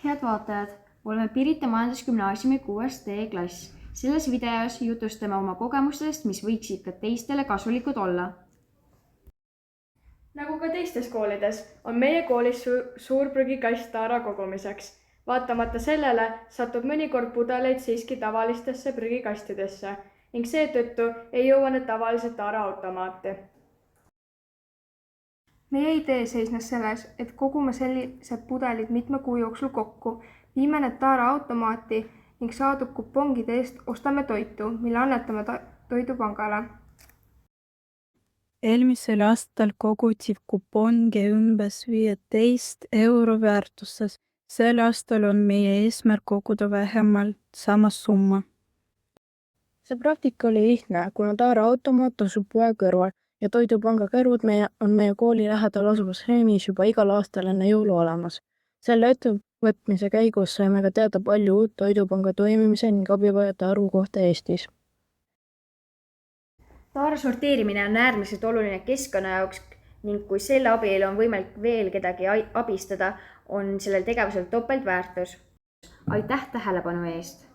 Head vaatajad, oleme Pirita Majandusgümnaasiumi 6. D-klass. Selles videos jutustame oma kogemustest, mis võiksid ka teistele kasulikud olla. Nagu ka teistes koolides, on meie koolis suur prügikast taara kogumiseks. Vaatamata sellele satub mõnikord pudeleid siiski tavalistesse prügikastidesse ning seetõttu ei jõua need tavaliselt taaraautomaati. Meie idee seisnes selles, et kogume sellised pudelid mitme kuu jooksul kokku, viime need taaraautomaati ning saadud kupongide eest ostame toitu, mille annetame toidupangale. Eelmisel aastal koguti kuponge umbes 15 euro väärtuses. Sel aastal on meie eesmärk koguda vähemalt sama summa. See praktika oli lihtne, kuna taaraautomaat asub poe kõrval ja toidupanga kõrvud on meie kooli lähedal asuvas Remis juba igal aastal enne jõulu olemas. Selle ettevõtmise käigus saime ka teada palju uut toidupanga toimimise ning abivajajate arvu kohta Eestis. Taara sorteerimine on äärmiselt oluline keskkonna jaoks ning kui selle abil on võimalik veel kedagi abistada, on sellel tegevusel topeltväärtus. Aitäh tähelepanu eest!